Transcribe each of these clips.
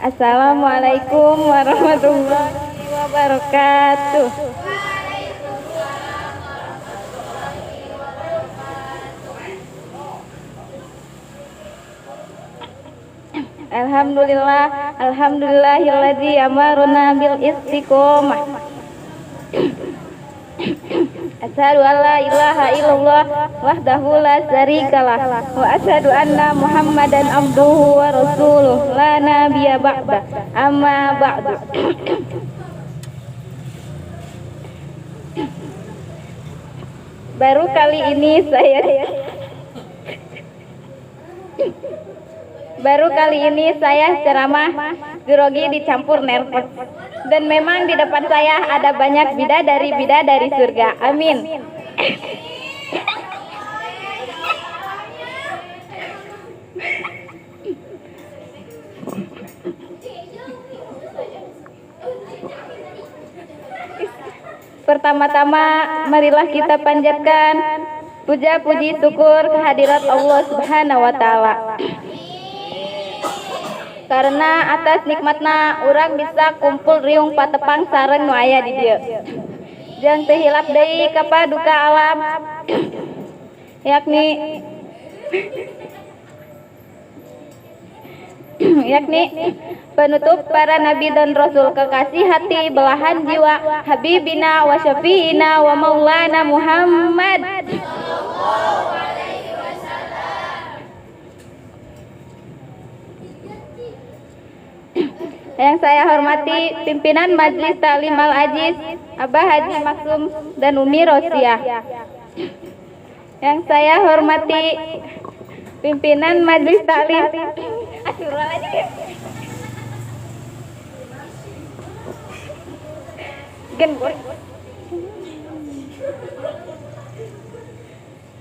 Assalamualaikum warahmatullahi wabarakatuh. Alhamdulillahilladzi amarna bil istiqomah. Asyhadu an la ilaha illallah wahdahu la syarikalah wa asyhadu anna Muhammadan abduhu wa rasuluh la nabiyya ba'da. Amma ba'du. Baru kali ini saya ceramah grogi dicampur nervous. Dan memang di depan saya ada banyak bidadari surga. Amin. Pertama-tama marilah kita panjatkan puja puji syukur kehadirat Allah Subhanahu wa taala. Karena atas nikmatna urang bisa kumpul riung patepang sareng nu aya di dieu. Jeung teu hilap deui ka paduka alam yakni penutup para nabi dan rasul, kekasih hati belahan jiwa, habibina wa syafiina wa maulana Muhammad. Yang saya hormati pimpinan Majelis Ta'lim Al-Aziz Abah Haji Maksum dan Umi Rosiah. Yang saya hormati pimpinan Majelis Ta'lim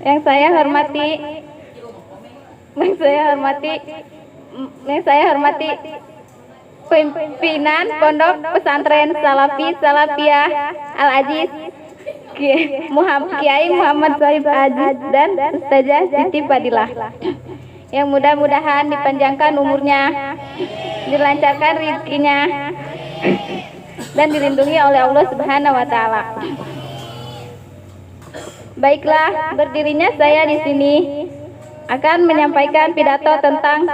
yang saya hormati pimpinan Pondok Pesantren Salafi Salafiyah Al-Aziz Kiai Muhammad Sohib Aziz dan Ustazah Siti Fadilah. Yang mudah-mudahan dipanjangkan umurnya, dilancarkan rezekinya, dan dilindungi oleh Allah Subhanahu wa taala. Baiklah, berdirinya saya di sini akan menyampaikan pidato tentang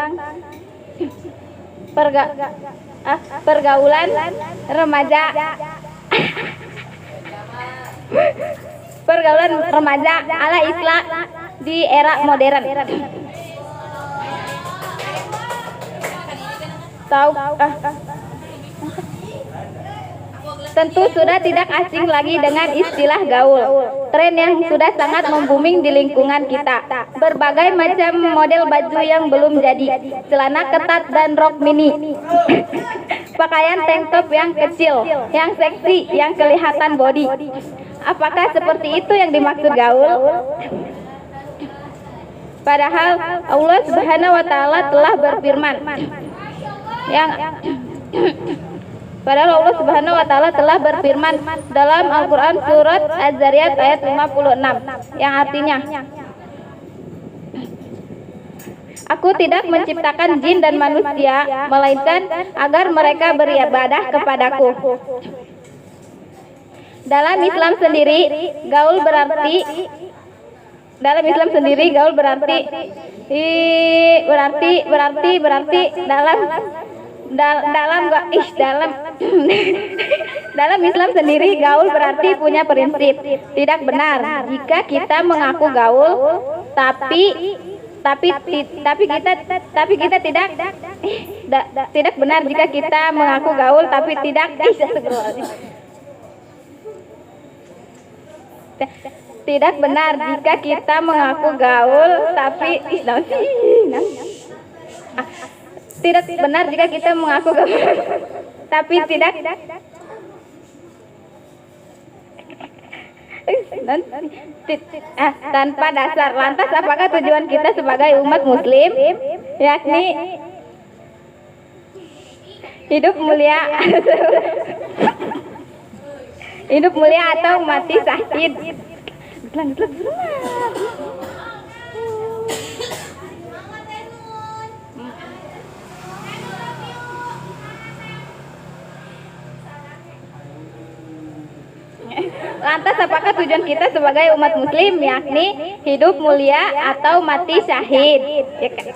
pergaulan remaja ala Islam di era modern. Tentu sudah tidak asing lagi dengan istilah gaul, tren yang sudah sangat membuming di lingkungan kita. Berbagai macam model baju yang belum jadi, celana ketat dan rok mini, pakaian tank top yang kecil, yang seksi, yang kelihatan body. Apakah seperti itu yang dimaksud gaul? Padahal Allah Subhanahu wa taala telah berfirman dalam Al-Quran surat Az-Zariyat ayat 56 yang artinya, Aku tidak menciptakan jin dan manusia melainkan agar mereka beribadah kepadaku. Dalam Islam sendiri gaul berarti dalam Islam sendiri gaul berarti punya prinsip. Tidak benar jika kita mengaku gaul tapi kita tidak benar jika kita mengaku gaul tapi tidak benar jika kita mengaku gaul tidak benar jika kita mengaku gaul tapi tidak tanpa dasar. Lantas apakah tujuan kita sebagai umat muslim yakni hidup mulia atau mati syahid? Lantas apakah tujuan kita sebagai umat muslim yakni hidup mulia atau mati syahid? Ya kan?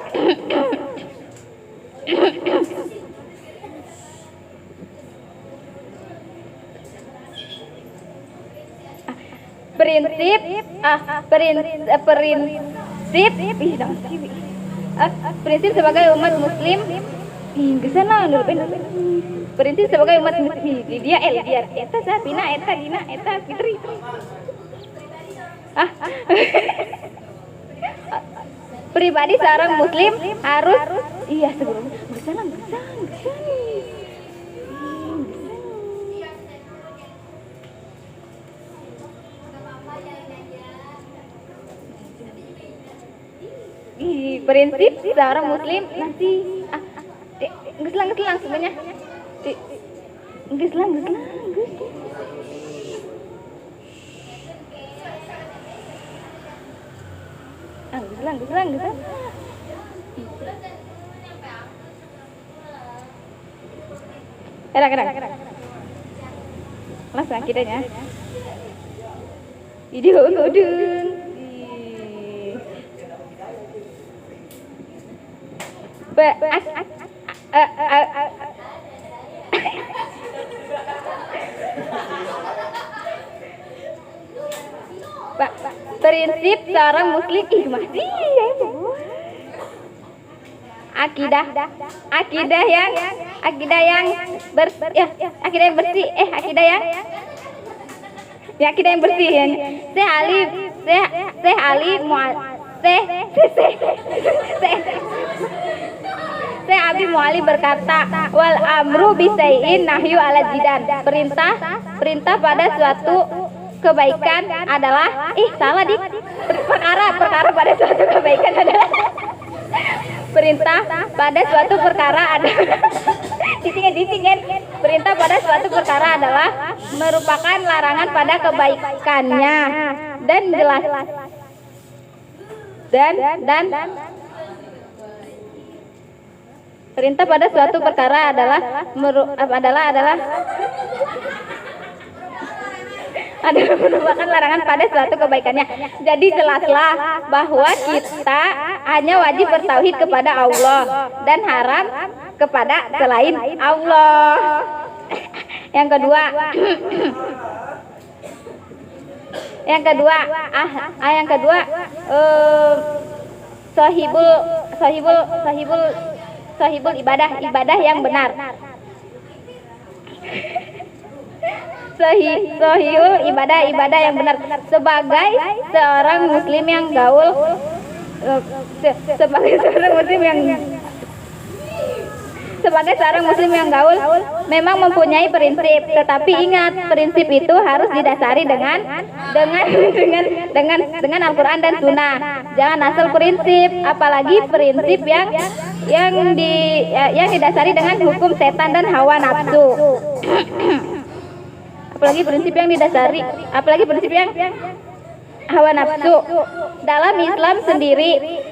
Prinsip sebagai umat muslim prinsip sebagai umat muslim dia eta sapina eta dina eta fitri pribadi seorang muslim harus sebelum gesan prinsip seorang muslim nanti gelang sebenarnya gelang Era. Langsung kiranya. Ini udun. Prinsip seorang muslim akidah yang bersih Syekh Abi Muali berkata, wal amru bisai'in nahyu ala jidan. Perintah pada suatu kebaikan adalah perkara pada suatu kebaikan adalah perintah pada suatu perkara adalah perintah pada suatu perkara adalah merupakan larangan pada kebaikannya dan jelas dan perintah pada suatu perkara adalah merupakan larangan pada suatu kebaikannya. Jadi jelaslah bahwa kita hanya wajib bertauhid kepada Allah dan haram kepada selain Allah. Yang kedua sahibul ibadah yang benar. Sahihul ibadah yang benar sebagai seorang muslim yang gaul memang mempunyai prinsip, tetapi ingat prinsip itu harus didasari dengan Al-Qur'an dan Sunnah. Jangan asal prinsip, apalagi prinsip yang didasari dengan hukum setan dan hawa nafsu. apalagi prinsip yang hawa nafsu. Dalam Islam sendiri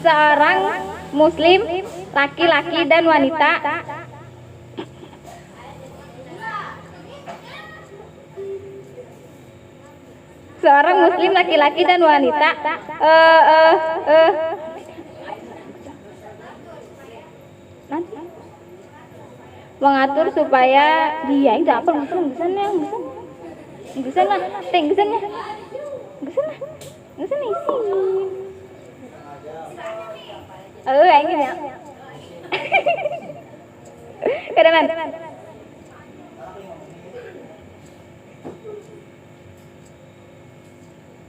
seorang muslim laki-laki dan wanita mengatur supaya dia itu apa gesan isi ya kadang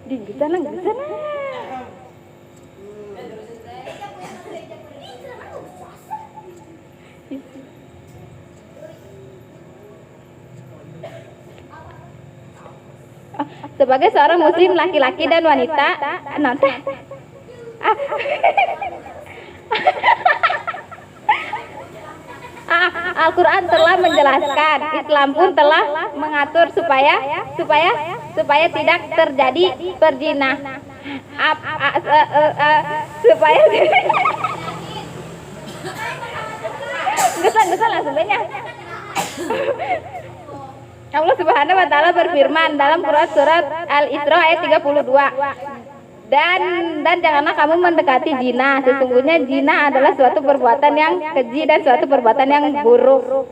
di sana sebagai seorang muslim laki-laki dan wanita nanti Al-Quran telah menjelaskan, Islam pun telah mengatur supaya tidak terjadi perzinahan, Gesan langsung banyak. Allah Subhanahu wa taala berfirman dalam Quran surat Al-Isra ayat 32. Dan janganlah kamu mendekati zina. Sesungguhnya zina adalah suatu perbuatan yang keji dan suatu perbuatan yang buruk.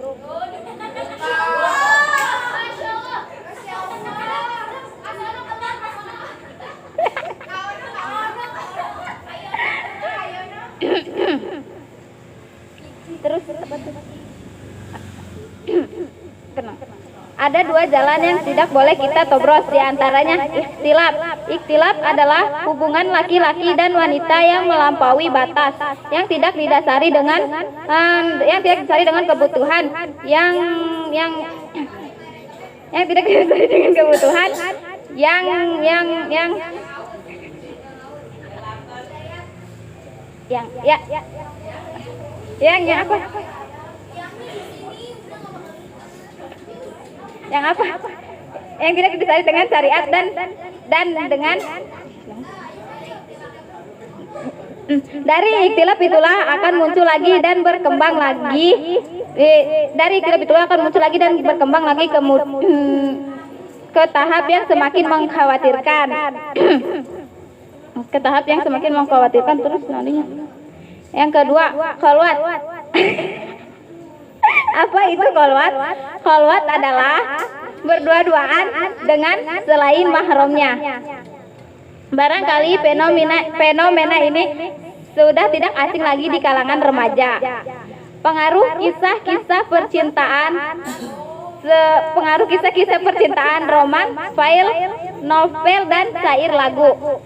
Terus tenang. Ada dua jalan yang tidak boleh kita tobros, diantaranya ikhtilaf. Ikhtilaf adalah hubungan laki-laki dan wanita yang melampaui batas, yang tidak didasari dengan kebutuhan, yang tidak didasari dengan kebutuhan, yang apa? Yang apa? Yang tidak didasari dengan syariat dan dengan dari ikhtilaf itulah akan muncul lagi dan berkembang lagi. Dari ikhtilaf itulah akan muncul lagi dan berkembang lagi ke tahap yang semakin mengkhawatirkan. Ke tahap yang semakin mengkhawatirkan terus nantinya. Yang kedua, khalwat. Apa itu khalwat? Khalwat adalah berdua-duaan dengan selain mahramnya. Barangkali fenomena ini sudah tidak asing lagi di kalangan remaja. Pengaruh kisah-kisah percintaan, roman, file, novel dan syair lagu.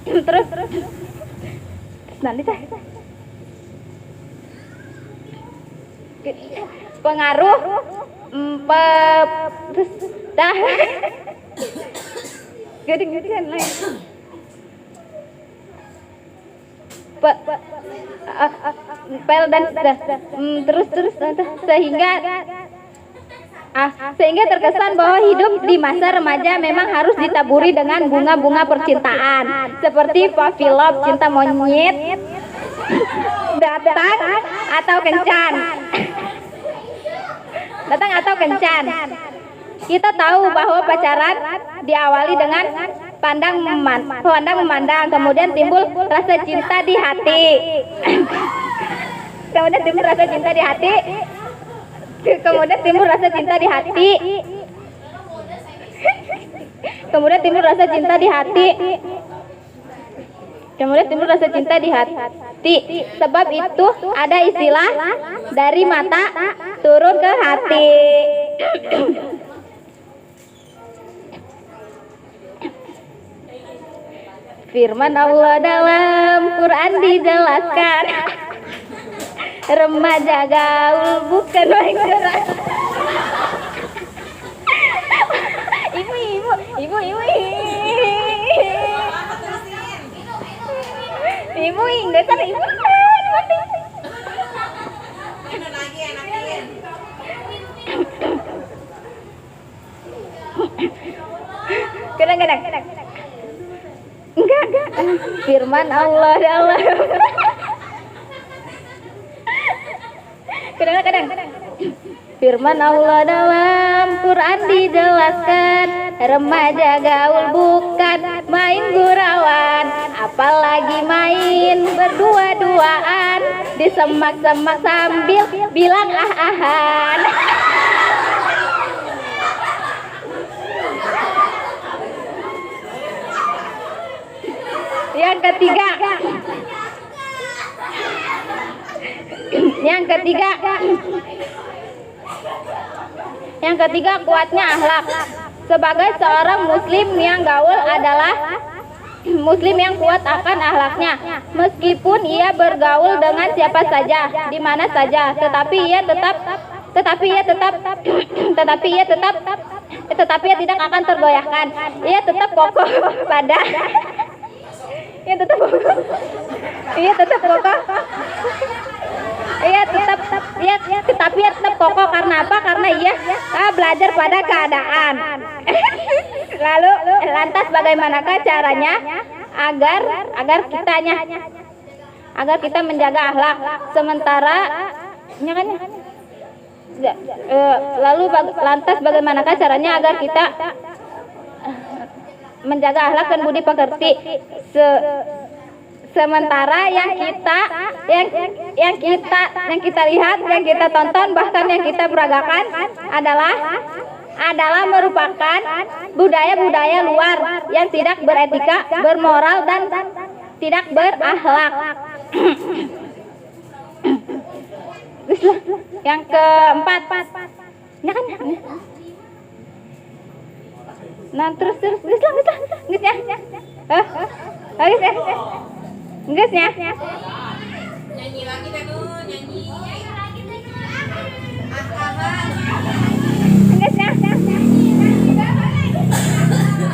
terus nanti pengaruh gede-gedean lain pel dan terus sehingga terkesan bahwa hidup di masa remaja memang harus ditaburi dengan bunga-bunga percintaan seperti puppy love, cinta monyet, datang atau kencan. Kita tahu bahwa pacaran diawali dengan pandang memandang, kemudian timbul rasa cinta di hati. Kemudian timbul rasa cinta di hati. Kemudian timbul rasa cinta di hati. Sebab itu ada istilah dari mata turun ke hati. Firman Allah dalam Quran dijelaskan, remaja gaul bukan main gerak. Ibu enggak kan ibu. Kadang-kadang. Enggak. Firman Allah dalam. Kadang-kadang. Firman Allah dalam Quran dijelaskan, remaja gaul bukan main gurauan, apalagi main berdua-duaan di semak-semak sambil bilang ah-ahan. Yang ketiga kuatnya akhlak. Sebagai seorang muslim yang gaul adalah muslim yang kuat akan akhlaknya, meskipun ia bergaul dengan siapa saja, di mana saja, tetapi ia tidak akan tergoyahkan. Ia tetap kokoh pada tetapi ia tetap kokoh karena apa? Karena ia belajar pada keadaan. Lalu lantas bagaimanakah caranya agar kita menjaga akhlak sementara kan lalu lantas bagaimanakah caranya agar kita menjaga akhlak dan budi pekerti sementara yang kita lihat, yang kita tonton, bahkan yang kita peragakan adalah merupakan budaya-budaya luar yang tidak beretika, bermoral dan tidak berakhlak. Yang keempat, ya kan? Nah terus ya. Ngesnya. Nyanyi lagi Tanu, nyanyi. Ngesnya.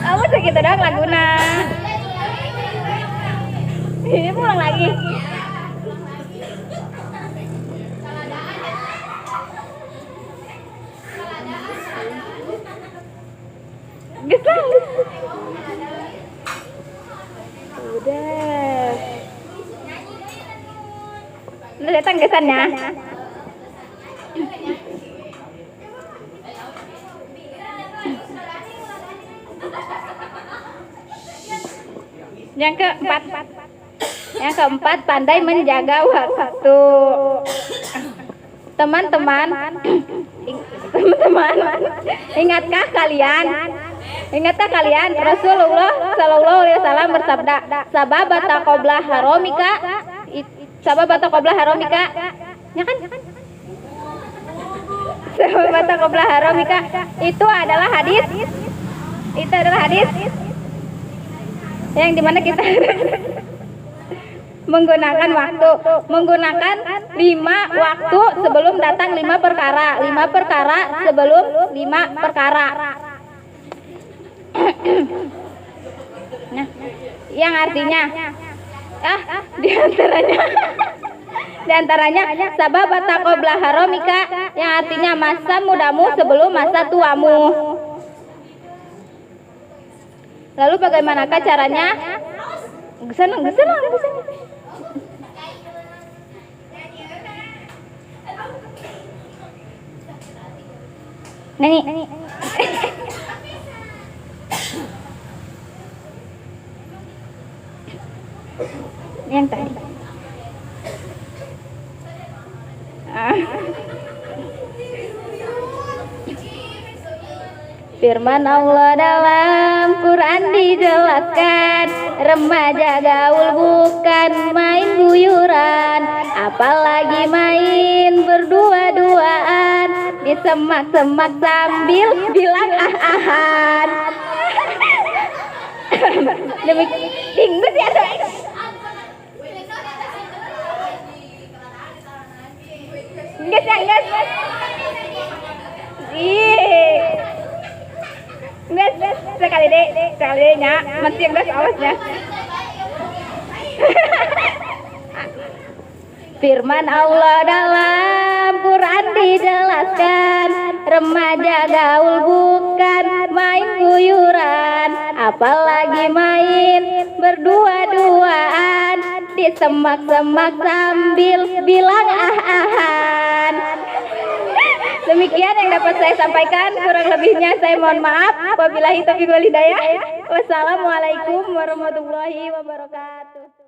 Kamu segitu doang laguna. Ini pulang lagi. Gesang. Udah. Lu datang gesannya. Yang keempat, pandai menjaga waktu. Teman-teman, ingatkah kalian Rasulullah Shallallahu Alaihi Wasallam bersabda, sababata qabla haromika, ya kan? Sababata qabla haromika itu adalah hadis yang dimana kita menggunakan 5 waktu sebelum datang 5 perkara sebelum 5 perkara. Nah, yang artinya diantaranya sababata qabla haromika, yang artinya masa mudamu sebelum masa tuamu. Lalu bagaimanakah caranya? Gesan. Nyanyi. Yang tadi. Firman Allah dalam Quran dijelaskan, remaja gaul bukan main guyuran, apalagi main berdua-duaan, disemak-semak sambil bilang ah-ahan. Dinggus ya tuh. Enggak. Enggak, sekali deh nya, masih enggak awasnya. Firman Allah dalam Quran dijelaskan, remaja gaul bukan main guyuran, apalagi main berdua-duaan, disemak-semak sambil bilang ah-ahan. Demikian yang dapat saya sampaikan, kurang lebihnya saya mohon maaf. Wabillahi taufiq wal hidayah. Wassalamualaikum warahmatullahi wabarakatuh.